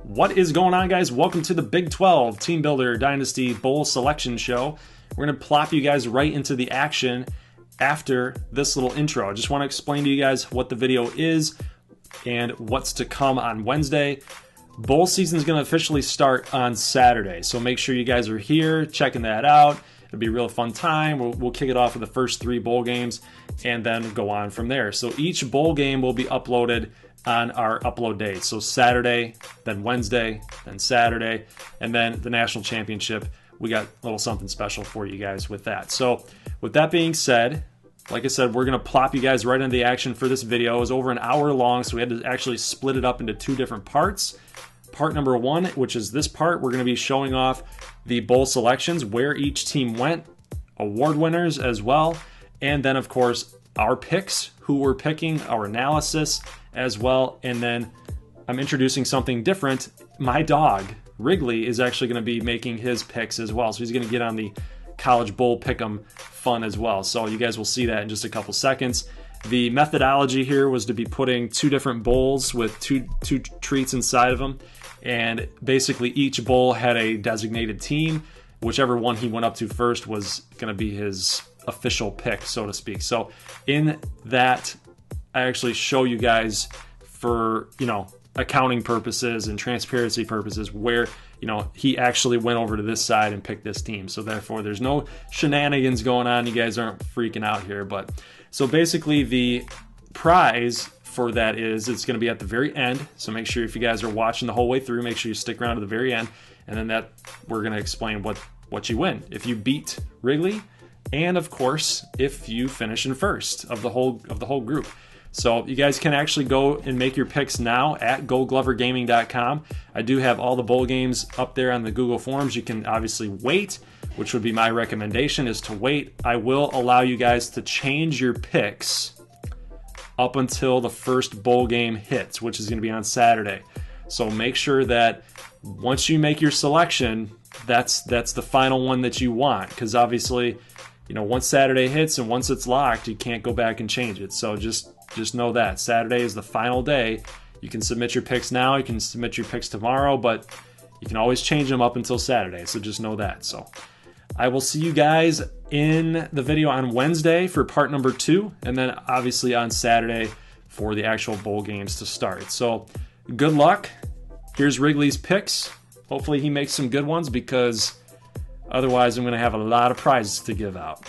What is going on, guys? Welcome to the Big 12 Team Builder Dynasty Bowl Selection Show. We're going to plop you guys right into the action after this little intro. I just want to explain to you guys what the video is and what's to come on Wednesday. Bowl season is going to officially start on Saturday, so make sure you guys are here checking that out. It'll be a real fun time. We'll kick it off with the first 3 bowl games and then go on from there. So each bowl game will be uploaded on our upload dates. So Saturday, then Wednesday, then Saturday, and then the national championship. We got a little something special for you guys with that. So with that being said, like I said, we're going to plop you guys right into the action for this video. It was over an hour long, so we had to actually split it up into 2 different parts. Part number 1, which is this part, we're going to be showing off the bowl selections, where each team went, award winners as well, and then of course our picks, who we're picking, our analysis as well. And then I'm introducing something different. My dog Wrigley is actually going to be making his picks as well, so he's going to get on the college bowl pick'em fun as well. So you guys will see that in just a couple seconds. The methodology here was to be putting 2 different bowls with two treats inside of them, and basically each bowl had a designated team. Whichever one he went up to first was going to be his official pick, so to speak. So in that, I actually show you guys for, accounting purposes and transparency purposes where, he actually went over to this side and picked this team. So therefore, there's no shenanigans going on. You guys aren't freaking out here. But so basically the prize for that is it's going to be at the very end. So make sure if you guys are watching the whole way through, make sure you stick around to the very end. And then that we're going to explain what you win if you beat Wrigley, and of course if you finish in first of the whole group. So you guys can actually go and make your picks now at GoGloverGaming.com. I do have all the bowl games up there on the Google Forms. You can obviously wait, which would be my recommendation, is to wait. I will allow you guys to change your picks up until the first bowl game hits, which is going to be on Saturday. So make sure that once you make your selection, that's the final one that you want, because obviously, once Saturday hits and once it's locked, you can't go back and change it. So just know that Saturday is the final day. You can submit your picks now, you can submit your picks tomorrow, but you can always change them up until Saturday. So just know that. So I will see you guys in the video on Wednesday for part number 2, and then obviously on Saturday for the actual bowl games to start. So good luck. Here's Wrigley's picks. Hopefully he makes some good ones, because otherwise I'm going to have a lot of prizes to give out.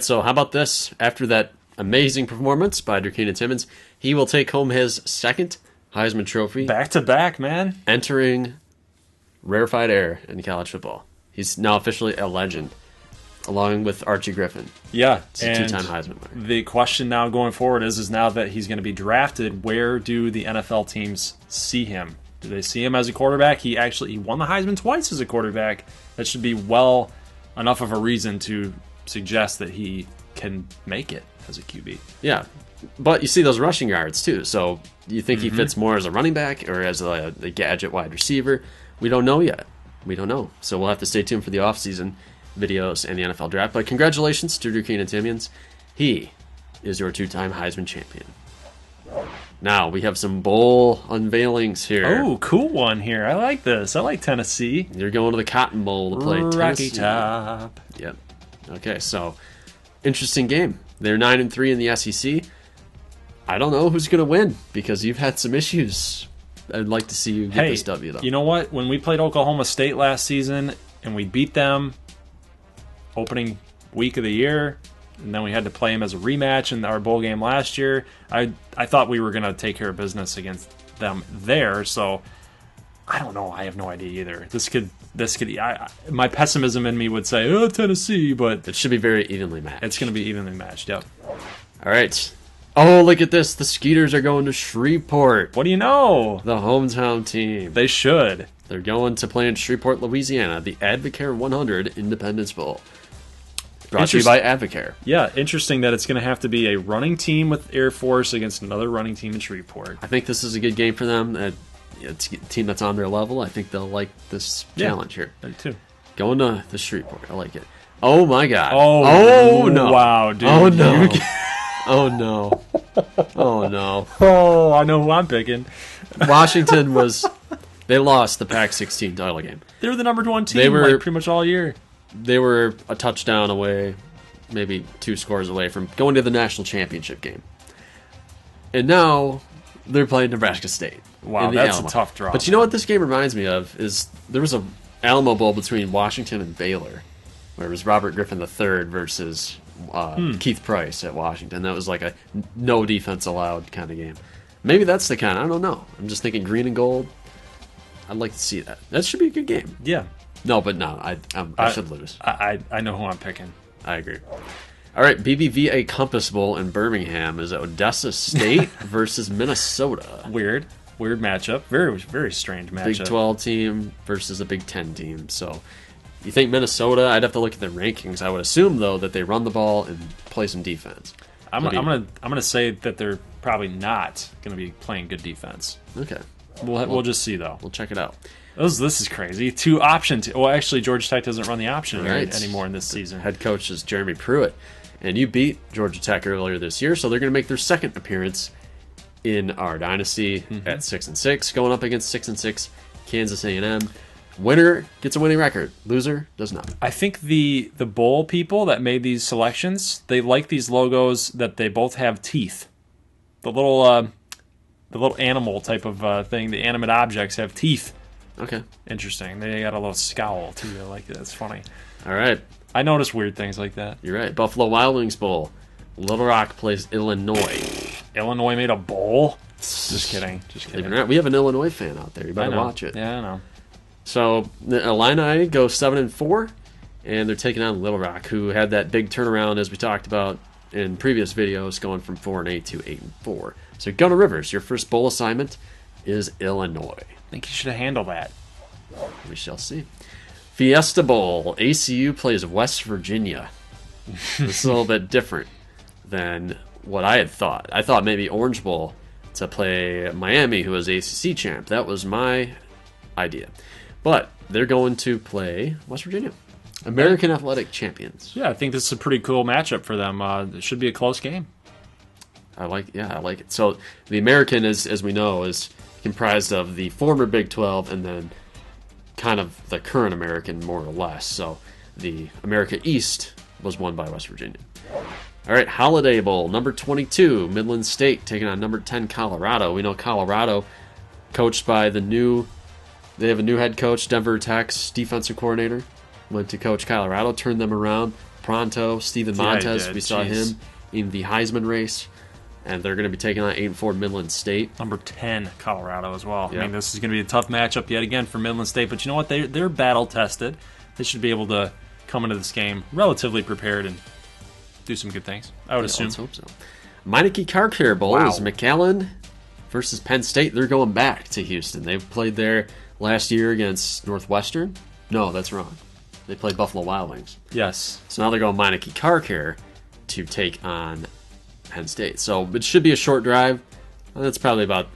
So how about this? After that amazing performance by Durkina Timmons, he will take home his 2nd Heisman Trophy. Back to back, man. Entering rarefied air in college football. He's now officially a legend, along with Archie Griffin. Yeah, he's a 2-time Heisman winner. The question now going forward is now that he's going to be drafted, where do the NFL teams see him? Do they see him as a quarterback? He won the Heisman twice as a quarterback. That should be well enough of a reason to suggest that he can make it as a QB. Yeah, but you see those rushing yards too. So you think he fits more as a running back or as a gadget wide receiver? We don't know yet. We don't know. So we'll have to stay tuned for the offseason videos and the NFL draft. But congratulations to Durkina Timmons. He is your 2-time Heisman champion. Now we have some bowl unveilings here. Oh, cool one here. I like this. I like Tennessee. You're going to the Cotton Bowl to play Rocky Tennessee. Top. Yep. Okay, so interesting game. They're 9-3 in the SEC. I don't know who's going to win because you've had some issues. I'd like to see you get this W, though. You know what? When we played Oklahoma State last season and we beat them opening week of the year, and then we had to play them as a rematch in our bowl game last year, I thought we were going to take care of business against them there. So I don't know. I have no idea either. This could. My pessimism in me would say, oh, Tennessee, but it should be very evenly matched. It's going to be evenly matched. Yep. All right. Oh, look at this. The Skeeters are going to Shreveport. What do you know? The hometown team. They should. They're going to play in Shreveport, Louisiana, the Advocare 100 Independence Bowl. Brought to you by Advocare. Yeah, interesting that it's going to have to be a running team with Air Force against another running team in Shreveport. I think this is a good game for them. It's a team that's on their level. I think they'll like this challenge here. I do too. Going to the Shreveport. I like it. Oh, my God. Oh no. Wow, dude. Oh, no. Oh, no. Oh, no. Oh, I know who I'm picking. Washington they lost the Pac-16 title game. They were the number one team pretty much all year. They were a touchdown away, maybe 2 scores away from going to the national championship game. And now they're playing Nebraska State. Wow, that's a tough draw. But you know what this game reminds me of is there was a Alamo Bowl between Washington and Baylor, where it was Robert Griffin III versus Keith Price at Washington. That was like a no defense allowed kind of game. Maybe that's the kind. I don't know. I'm just thinking green and gold. I'd like to see that. That should be a good game. Yeah. No, but no, I should lose. I know who I'm picking. I agree. All right, BBVA Compass Bowl in Birmingham is Odessa State versus Minnesota. Weird matchup. Very, very strange matchup. Big 12 team versus a Big 10 team. So you think Minnesota? I'd have to look at their rankings. I would assume though that they run the ball and play some defense. I'm gonna say that they're probably not gonna be playing good defense. Okay. We'll just see though. We'll check it out. This is crazy. 2 option. Well, actually, Georgia Tech doesn't run the option anymore in this season. Head coach is Jeremy Pruitt, and you beat Georgia Tech earlier this year, so they're going to make their second appearance in our dynasty at 6-6, going up against 6-6 Kansas A&M. Winner gets a winning record. Loser does not. I think the bowl people that made these selections, they like these logos that they both have teeth. The little animal type of thing. The animate objects have teeth. Okay. Interesting. They got a little scowl, too. I like it. That's funny. All right. I notice weird things like that. You're right. Buffalo Wild Wings Bowl. Little Rock plays Illinois. Illinois made a bowl? Just kidding. We have an Illinois fan out there. You better watch it. Yeah, I know. So, the Illini go 7-4, and they're taking on Little Rock, who had that big turnaround, as we talked about in previous videos, going from 4-8 to 8-4. So, Gunnar Rivers, your first bowl assignment is Illinois. I think you should have handled that. We shall see. Fiesta Bowl. ACU plays West Virginia. This is a little bit different than what I had thought. I thought maybe Orange Bowl to play Miami, who was ACC champ. That was my idea. But they're going to play West Virginia. American Athletic Champions. Yeah, I think this is a pretty cool matchup for them. It should be a close game. I like it. So the American, as we know, is comprised of the former Big 12 and then kind of the current American, more or less. So the America East was won by West Virginia. All right, Holiday Bowl, number 22, Midland State taking on number 10, Colorado. We know Colorado, coached by they have a new head coach, Denver Tech's defensive coordinator. Went to coach Colorado, turned them around. Pronto, Steven Montez, we saw him in the Heisman race. And they're going to be taking on 8-4 Midland State. Number 10, Colorado as well. Yep. I mean, this is going to be a tough matchup yet again for Midland State. But you know what? They're battle-tested. They should be able to come into this game relatively prepared and do some good things, I would assume. Let's hope so. Meineke Car Care Bowl is McAllen versus Penn State. They're going back to Houston. They played there last year against Northwestern. No, that's wrong. They played Buffalo Wild Wings. Yes. So now they're going Meineke Car Care to take on Penn State. So it should be a short drive. That's probably about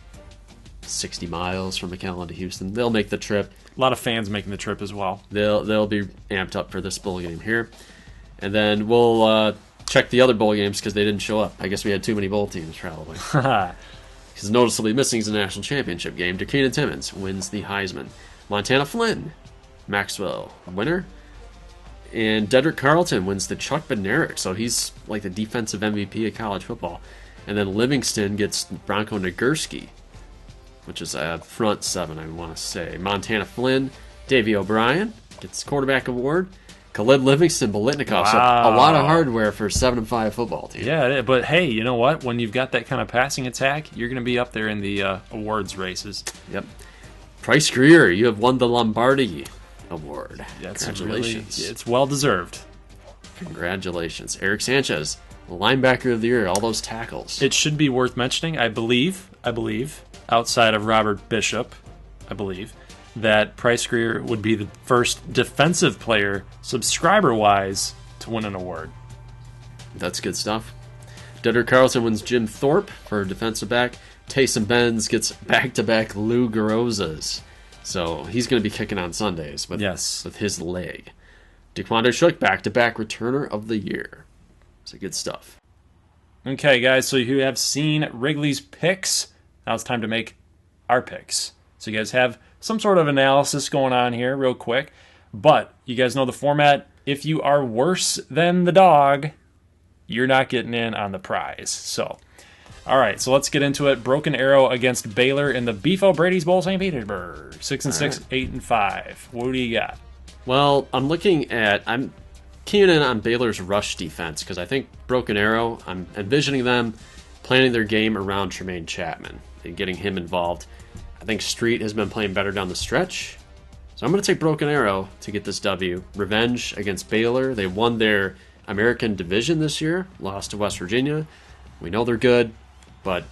60 miles from McAllen to Houston. They'll make the trip. A lot of fans making the trip as well. They'll be amped up for this bowl game here. And then we'll check the other bowl games because they didn't show up. I guess we had too many bowl teams probably. Because noticeably missing is the national championship game. Dakina Timmons wins the Heisman. Montana Flynn, Maxwell, winner. And Dedrick Carlton wins the Chuck Bednarik, so he's like the defensive MVP of college football. And then Livingston gets Bronco Nagurski, which is a front 7, I want to say. Montana Flynn, Davey O'Brien gets the quarterback award. Khalid Livingston, Bolitnikov. So a lot of hardware for a 7-5 football team. Yeah, but hey, you know what? When you've got that kind of passing attack, you're going to be up there in the awards races. Yep. Price Greer, you have won the Lombardi Award. Congratulations. It's well-deserved. Congratulations. Eric Sanchez, linebacker of the year, all those tackles. It should be worth mentioning, I believe, outside of Robert Bishop, that Price Greer would be the first defensive player, subscriber-wise, to win an award. That's good stuff. Dudder Carlson wins Jim Thorpe for defensive back. Taysom Benz gets back-to-back Lou Garozas. So he's going to be kicking on Sundays with his leg. DeQuandre Shook, back-to-back returner of the year. So good stuff. Okay, guys, so you have seen Wrigley's picks. Now it's time to make our picks. So you guys have some sort of analysis going on here real quick. But you guys know the format. If you are worse than the dog, you're not getting in on the prize. So, all right, so let's get into it. Broken Arrow against Baylor in the Beef O'Brady's Bowl, St. Petersburg. 6-6, 8-5. What do you got? Well, I'm keying in on Baylor's rush defense because I think Broken Arrow, I'm envisioning them planning their game around Tremaine Chapman and getting him involved. I think Street has been playing better down the stretch. So I'm going to take Broken Arrow to get this W. Revenge against Baylor. They won their American division this year, lost to West Virginia. We know they're good, but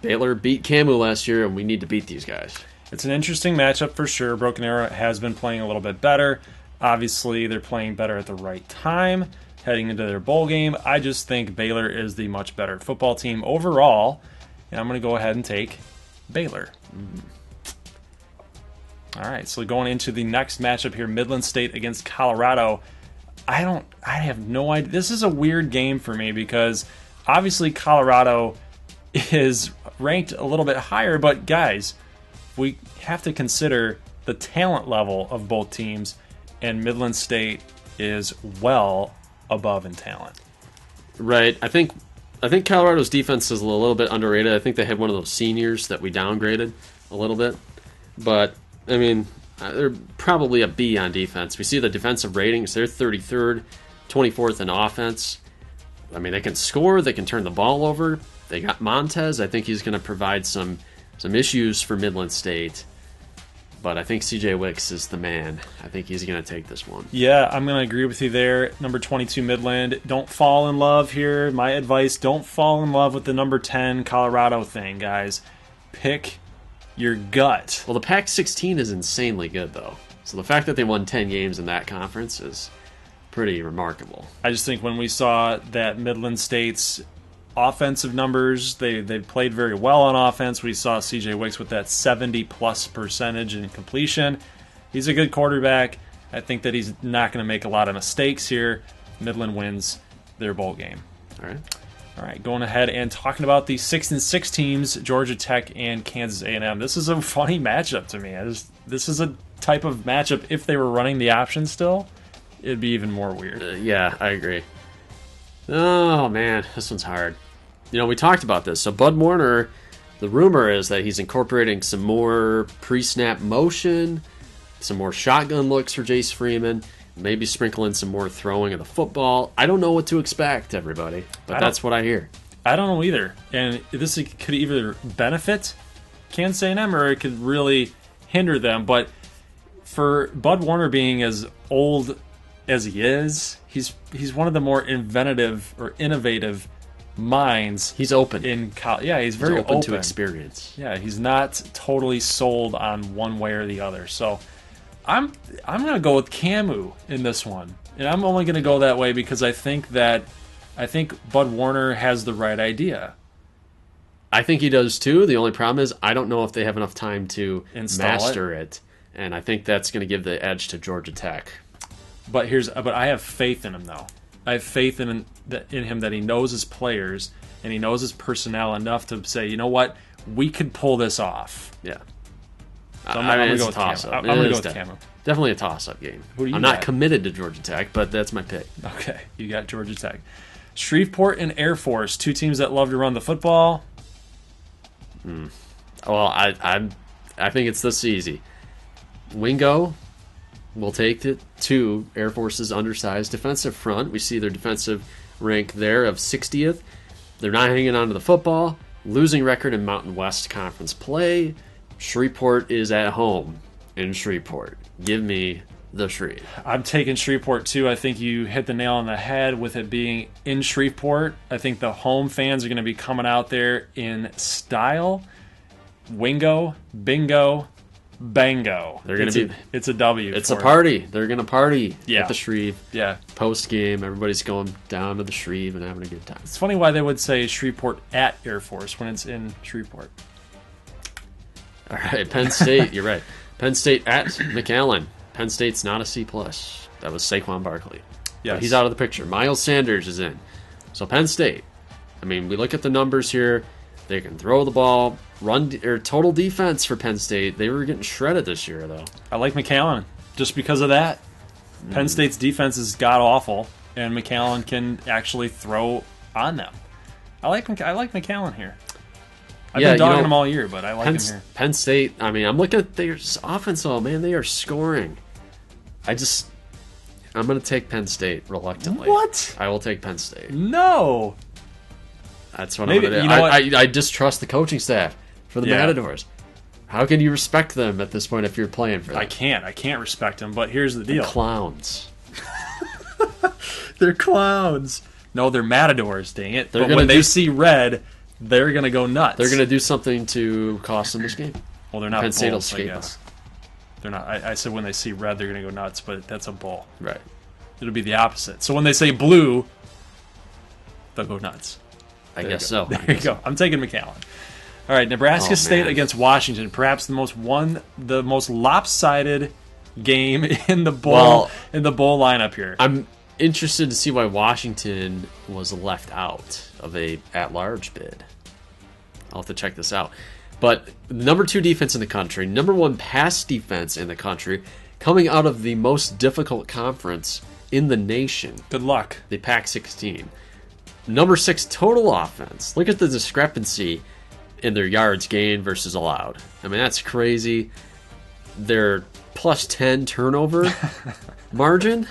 Baylor beat Camu last year, and we need to beat these guys. It's an interesting matchup for sure. Broken Arrow has been playing a little bit better. Obviously, they're playing better at the right time, heading into their bowl game. I just think Baylor is the much better football team overall, and I'm going to go ahead and take Baylor. All right, so going into the next matchup here, Midland State against Colorado. I have no idea. This is a weird game for me because obviously Colorado is ranked a little bit higher, but guys, we have to consider the talent level of both teams, and Midland State is well above in talent. Right. I think Colorado's defense is a little bit underrated. I think they had one of those seniors that we downgraded a little bit. But, I mean, they're probably a B on defense. We see the defensive ratings. They're 33rd, 24th in offense. I mean, they can score. They can turn the ball over. They got Montez. I think he's going to provide some issues for Midland State. But I think CJ Wicks is the man. I think he's going to take this one. Yeah, I'm going to agree with you there. Number 22, Midland. Don't fall in love here. My advice, don't fall in love with the number 10 Colorado thing, guys. Pick your gut. Well, the Pac-16 is insanely good, though. So the fact that they won 10 games in that conference is pretty remarkable. I just think when we saw that Midland State's offensive numbers, they played very well on offense. We saw CJ Wicks with that 70-plus percentage in completion. He's a good quarterback. I think that he's not going to make a lot of mistakes here. Midland wins their bowl game. All right, going ahead and talking about the 6-6 teams, Georgia Tech and Kansas A&M. This is a funny matchup to me. This is a type of matchup, if they were running the option still, it'd be even more weird. Yeah, I agree. Oh, man, this one's hard. You know, we talked about this. So Bud Warner, the rumor is that he's incorporating some more pre-snap motion, some more shotgun looks for Jace Freeman, maybe sprinkle in some more throwing of the football. I don't know what to expect, everybody, but that's what I hear. I don't know either. And this could either benefit Kansas A&M or it could really hinder them. But for Bud Warner being as old as he is, he's one of the more innovative minds. He's open. He's very open to experience. Yeah, he's not totally sold on one way or the other. So I'm going to go with Camu in this one. And I'm only going to go that way because I think Bud Warner has the right idea. I think he does too. The only problem is I don't know if they have enough time to master it. And I think that's going to give the edge to Georgia Tech. But I have faith in him, though. I have faith in him that he knows his players and he knows his personnel enough to say, you know what, we could pull this off. Yeah. So I'm going to go with Camu. I'm going to go with Camu. Definitely a toss-up game. Who do you I'm got? not committed to Georgia Tech, but that's my pick. Okay, you got Georgia Tech. Shreveport and Air Force, two teams that love to run the football. Well, I think it's this easy. Wingo will take it to Air Force's undersized defensive front. We see their defensive rank there of 60th. They're not hanging on to the football. Losing record in Mountain West Conference play. Shreveport is at home in Shreveport. Give me the Shreve. I'm taking Shreveport too. I think you hit the nail on the head with it being in Shreveport. I think the home fans are going to be coming out there in style. Wingo, bingo, bango. They're going to be. It's a W. It's a party. They're going to party at the Shreve. Yeah. Post game, everybody's going down to the Shreve and having a good time. It's funny why they would say Shreveport at Air Force when it's in Shreveport. All right, Penn State. You're right. Penn State at McAllen. Penn State's not a C+. That was Saquon Barkley. Yeah, he's out of the picture. Miles Sanders is in. So Penn State. I mean, we look at the numbers here. They can throw the ball, run, or total defense for Penn State. They were getting shredded this year, though. I like McAllen just because of that. Penn State's defense is god awful, and McAllen can actually throw on them. I like McAllen here. I've been dogging him all year, but I like him here. Penn State. I mean, I'm looking at their offense. Oh man, they are scoring. I'm going to take Penn State reluctantly. What? I will take Penn State. No. That's what I'm going to do. You know I distrust the coaching staff for the Matadors. How can you respect them at this point if you're playing for them? I can't respect them, but here's the deal. They're clowns. They're clowns. No, they're Matadors, dang it. But when they see red, they're going to go nuts. They're going to do something to cost them this game. Well, they're not Penn State will bulls, I guess. They're not. I said when they see red, they're going to go nuts, but that's a bull. Right. It'll be the opposite. So when they say blue, they'll go nuts. I guess so. There you go. I'm taking McAllen. All right, Nebraska State against Washington, perhaps the most lopsided game in the bowl lineup here. I'm interested to see why Washington was left out of a at-large bid. I'll have to check this out. But number 2 defense in the country, number 1 pass defense in the country, coming out of the most difficult conference in the nation. Good luck. The Pac-16. Number 6 total offense. Look at the discrepancy in their yards gained versus allowed. I mean, that's crazy. Their plus 10 turnover margin.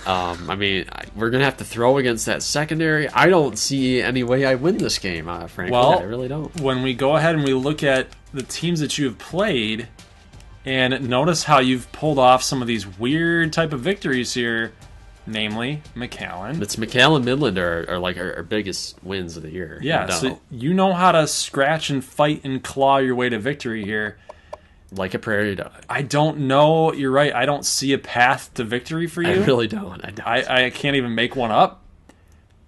I mean, we're going to have to throw against that secondary. I don't see any way I win this game, frankly. Well, I really don't. When we go ahead and we look at the teams that you have played and notice how you've pulled off some of these weird type of victories here, namely McAllen. It's McAllen Midland are like our biggest wins of the year. Yeah, so you know how to scratch and fight and claw your way to victory here. Like a prairie dog. I don't know. You're right. I don't see a path to victory for you. I really don't. I can't even make one up.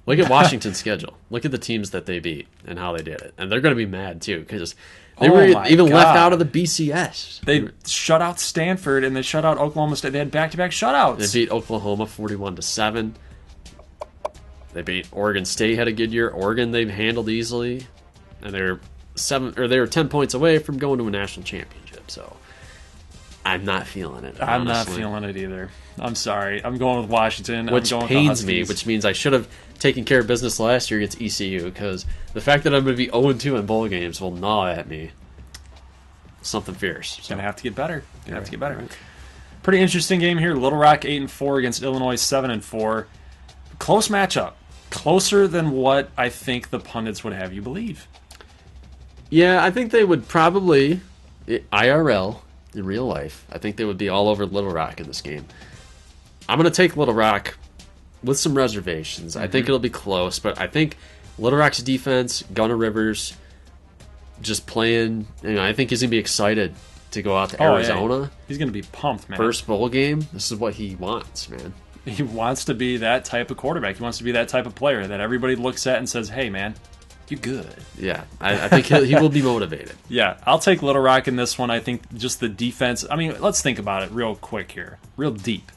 Look at Washington's schedule. Look at the teams that they beat and how they did it. And they're going to be mad, too, because they were even left out of the BCS. They shut out Stanford, and they shut out Oklahoma State. They had back-to-back shutouts. They beat Oklahoma 41-7. They beat Oregon State, had a good year. Oregon, they've handled easily. And they were 10 points away from going to a national championship. So I'm not feeling it. I'm not feeling it either. I'm sorry. I'm going with Washington. Which pains me, which means I should have taken care of business last year against ECU, because the fact that I'm going to be 0-2 in bowl games will gnaw at me. Something fierce. It's going to have to get better. Right. Pretty interesting game here. Little Rock 8-4 against Illinois 7-4. Close matchup. Closer than what I think the pundits would have you believe. Yeah, I think they would probably, IRL, in real life, I think they would be all over Little Rock in this game. I'm going to take Little Rock with some reservations. I think it'll be close, but I think Little Rock's defense, Gunnar Rivers, just playing, I think he's going to be excited to go out to Arizona. Yeah. He's going to be pumped, man. First bowl game, this is what he wants, man. He wants to be that type of quarterback. He wants to be that type of player that everybody looks at and says, hey, man, you're good. Yeah, I think he will be motivated. Yeah, I'll take Little Rock in this one. I think just the defense. I mean, let's think about it real quick here, real deep.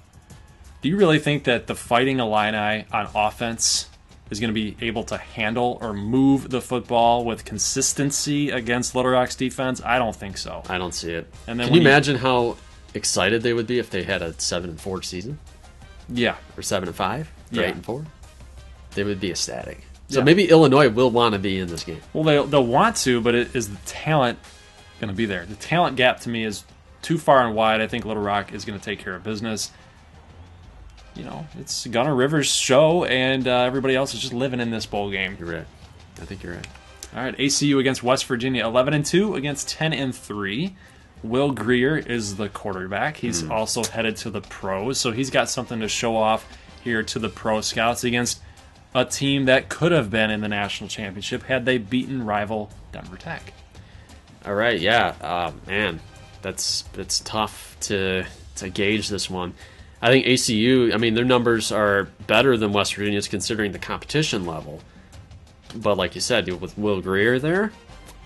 Do you really think that the Fighting Illini on offense is going to be able to handle or move the football with consistency against Little Rock's defense? I don't think so. I don't see it. And then can you imagine how excited they would be if they had a 7-4 season? Yeah, or 7-5, or 8-4. they would be ecstatic. So maybe Illinois will want to be in this game. Well, they'll want to, but is the talent going to be there? The talent gap to me is too far and wide. I think Little Rock is going to take care of business. It's Gunnar Rivers' show, and everybody else is just living in this bowl game. You're right. I think you're right. All right, ACU against West Virginia, 11-2 against 10-3. Will Grier is the quarterback. He's also headed to the pros, so he's got something to show off here to the pro scouts against a team that could have been in the national championship had they beaten rival Denver Tech. All right, yeah, man, that's tough to gauge this one. I think ACU, their numbers are better than West Virginia's considering the competition level. But like you said, with Will Grier there,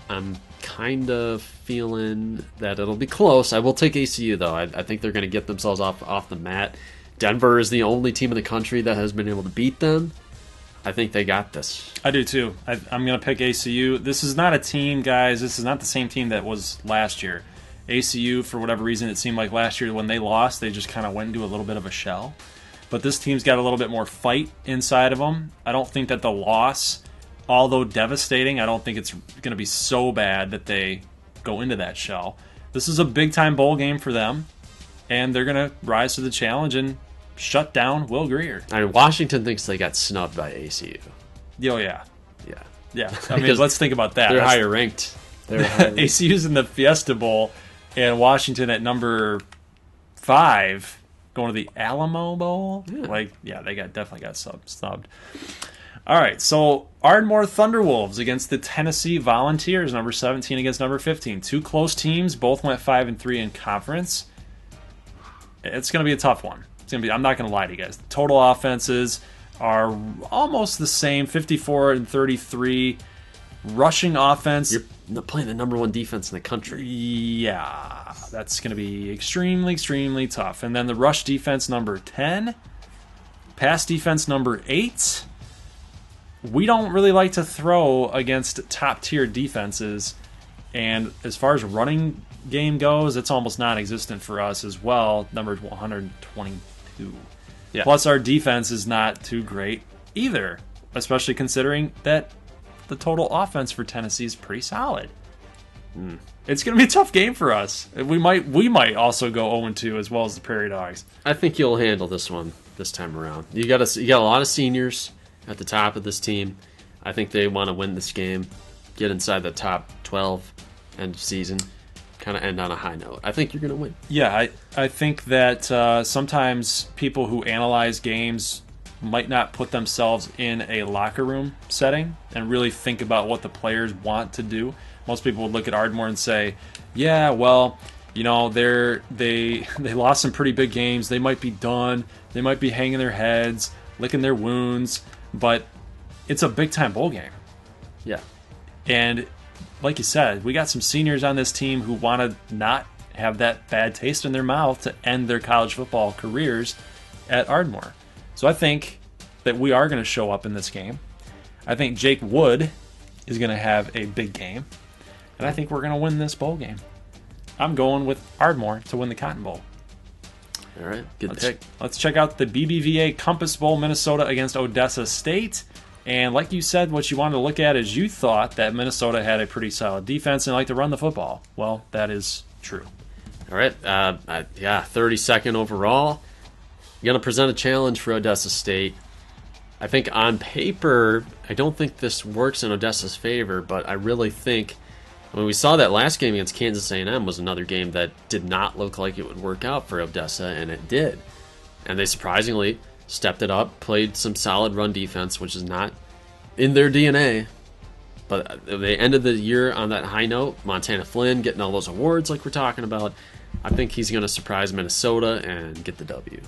I'm kind of feeling that it'll be close. I will take ACU, though. I think they're going to get themselves off the mat. Denver is the only team in the country that has been able to beat them. I think they got this. I do, too. I'm going to pick ACU. This is not a team, guys. This is not the same team that was last year. ACU, for whatever reason, it seemed like last year when they lost, they just kind of went into a little bit of a shell. But this team's got a little bit more fight inside of them. I don't think that the loss, although devastating, I don't think it's going to be so bad that they go into that shell. This is a big-time bowl game for them, and they're going to rise to the challenge and shut down Will Grier. Washington thinks they got snubbed by ACU. Oh, yeah. Yeah. Let's think about that. They're higher ranked. ACU's in the Fiesta Bowl, and Washington at number 5 going to the Alamo Bowl. Yeah. They definitely got snubbed. All right, so Ardmore Thunderwolves against the Tennessee Volunteers, number 17 against number 15. Two close teams, both went 5-3 in conference. It's going to be a tough one. I'm not going to lie to you guys. The total offenses are almost the same, 54 and 33. Rushing offense. You're playing the number 1 defense in the country. Yeah, that's going to be extremely, extremely tough. And then the rush defense, number 10. Pass defense, number 8. We don't really like to throw against top-tier defenses. And as far as running game goes, it's almost non-existent for us as well. Number 122. Yeah. Plus, our defense is not too great either, especially considering that the total offense for Tennessee is pretty solid. It's going to be a tough game for us. We might also go 0-2 as well as the Prairie Dogs. I think you'll handle this one this time around. You got a lot of seniors at the top of this team. I think they want to win this game, get inside the top 12 end of season, kind of end on a high note. I think you're going to win. Yeah, I think that sometimes people who analyze games might not put themselves in a locker room setting and really think about what the players want to do. Most people would look at Ardmore and say, yeah, well, they lost some pretty big games. They might be done. They might be hanging their heads, licking their wounds, but it's a big-time bowl game. Yeah. And like you said, we got some seniors on this team who want to not have that bad taste in their mouth to end their college football careers at Ardmore. So I think that we are going to show up in this game. I think Jake Wood is going to have a big game. And I think we're going to win this bowl game. I'm going with Ardmore to win the Cotton Bowl. All right, good pick. Let's check out the BBVA Compass Bowl, Minnesota against Odessa State. And like you said, what you wanted to look at is you thought that Minnesota had a pretty solid defense and liked to run the football. Well, that is true. All right, 32nd overall. You're going to present a challenge for Odessa State. I think on paper, I don't think this works in Odessa's favor, but I really think when we saw that last game against Kansas A&M was another game that did not look like it would work out for Odessa, and it did. And they surprisingly stepped it up, played some solid run defense, which is not in their DNA. But they ended the year on that high note. Montana Flynn getting all those awards like we're talking about. I think he's going to surprise Minnesota and get the W.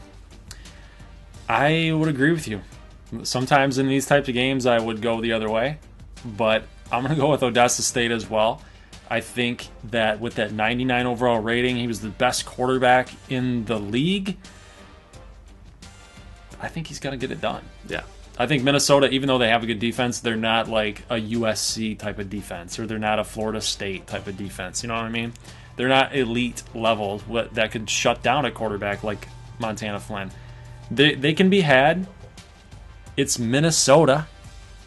I would agree with you. Sometimes in these types of games, I would go the other way. But I'm going to go with Odessa State as well. I think that with that 99 overall rating, he was the best quarterback in the league. I think he's going to get it done. Yeah. I think Minnesota, even though they have a good defense, they're not like a USC type of defense, or they're not a Florida State type of defense. You know what I mean? They're not elite level that could shut down a quarterback like Montana Flynn. They can be had It's Minnesota.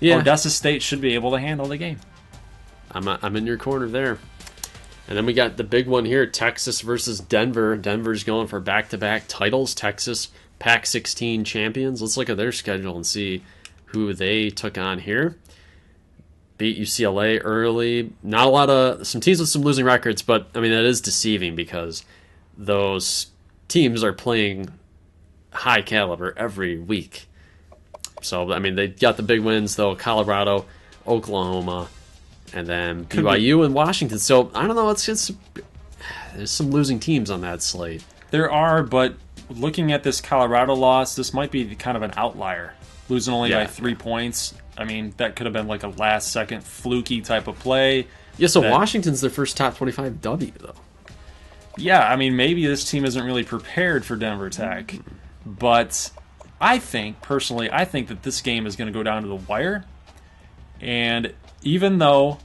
Yeah. Odessa State should be able to handle the game. I'm in your corner there. And then we got the big one here, Texas versus Denver. Denver's going for back-to-back titles. Texas, Pac-16 champions. Let's look at their schedule and see who they took on here. Beat UCLA early. Not a lot of... Some teams with some losing records, but, I mean, that is deceiving because those teams are playing high caliber every week. So, I mean, they got the big wins, though. Colorado, Oklahoma, and then BYU and Washington. So, I don't know. It's just... There's some losing teams on that slate. There are, but looking at this Colorado loss, this might be kind of an outlier. Losing only by 3 points. I mean, that could have been like a last-second fluky type of play. Yeah, so Washington's their first top 25 W, though. Yeah, I mean, maybe this team isn't really prepared for Denver Tech. But I think, personally, that this game is going to go down to the wire. And even though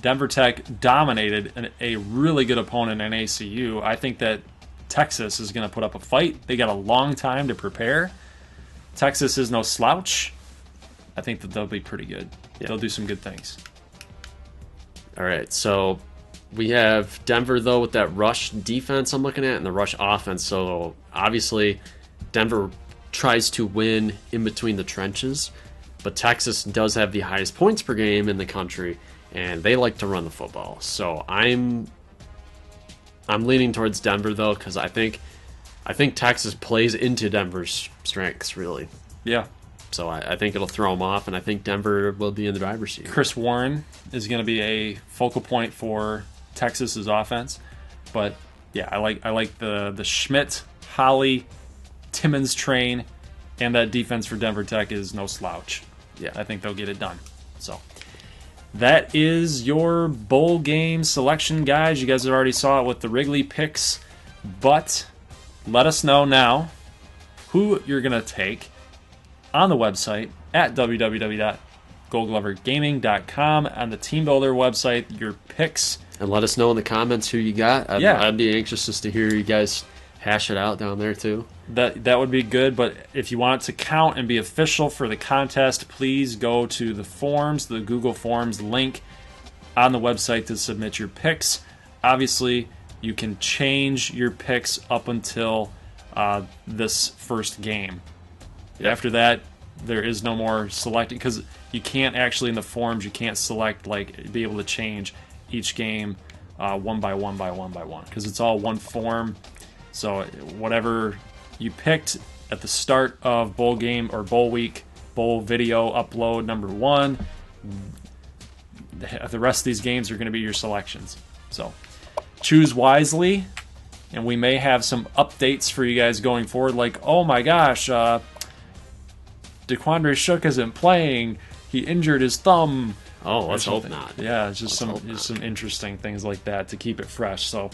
Denver Tech dominated a really good opponent in ACU, I think that Texas is going to put up a fight. They got a long time to prepare. Texas is no slouch. I think that they'll be pretty good. Yeah. They'll do some good things. All right, so we have Denver, though, with that rush defense I'm looking at and the rush offense. So obviously Denver tries to win in between the trenches, but Texas does have the highest points per game in the country, and they like to run the football. So I'm leaning towards Denver, though, because I think Texas plays into Denver's strengths, really. Yeah. So I think it'll throw them off, and I think Denver will be in the driver's seat. Chris Warren is going to be a focal point for Texas's offense. But, yeah, I like the Schmidt, Holly, Timmons train, and that defense for Denver Tech is no slouch. Yeah. I think they'll get it done. So that is your bowl game selection, guys. You guys already saw it with the Wrigley picks. But let us know now who you're going to take on the website at www.goldglovergaming.com, on the TeamBuilder website, your picks. And let us know in the comments who you got. I'd be anxious just to hear you guys hash it out down there, too. That would be good, but if you want it to count and be official for the contest, please go to the forms, the Google Forms link on the website to submit your picks. Obviously, you can change your picks up until this first game. Yep. After that, there is no more selecting, because you can't actually, in the forms, you can't select, be able to change each game one by one, because it's all one form. So whatever you picked at the start of bowl game or bowl week, bowl video upload number 1, the rest of these games are going to be your selections. So choose wisely, and we may have some updates for you guys going forward, like, oh my gosh, DeQuandre Shook isn't playing. He injured his thumb. Oh, let's hope not. Yeah, it's just some interesting things like that to keep it fresh. So,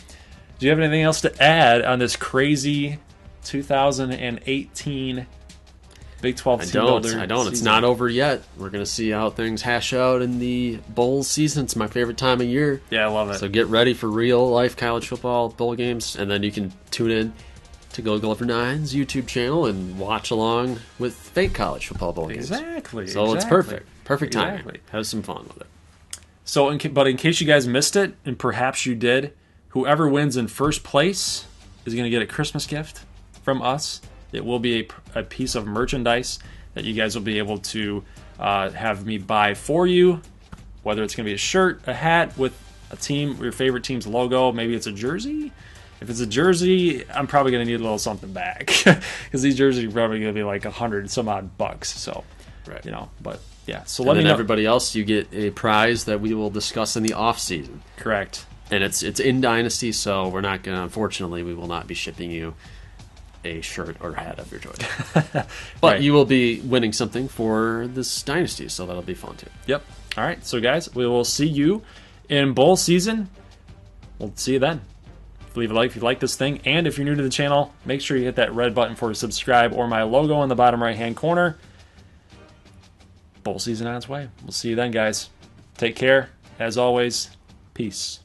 do you have anything else to add on this crazy 2018 Big 12 Team Builder? I don't. Season? It's not over yet. We're going to see how things hash out in the bowl season. It's my favorite time of year. Yeah, I love it. So get ready for real-life college football bowl games, and then you can tune in to Gold Glover 9's YouTube channel and watch along with fake college football bowl games. Exactly. So it's perfect. Perfect timing. Have some fun with it. So, but in case you guys missed it, and perhaps you did, whoever wins in first place is going to get a Christmas gift from us. It will be a piece of merchandise that you guys will be able to have me buy for you, whether it's going to be a shirt, a hat with a team, your favorite team's logo, maybe it's a jersey. If it's a jersey, I'm probably going to need a little something back, because these jerseys are probably going to be like $100 some odd bucks. So, right. But yeah. So let me know. Everybody else, you get a prize that we will discuss in the off season. Correct. And it's in Dynasty, so we're not going to. Unfortunately, we will not be shipping you a shirt or hat of your choice. But right. You will be winning something for this Dynasty, so that'll be fun too. Yep. All right. So guys, we will see you in bowl season. We'll see you then. Leave a like if you like this thing, and if you're new to the channel, make sure you hit that red button for subscribe or my logo in the bottom right hand corner. Bowl season on its way. We'll see you then, guys. Take care. As always, peace.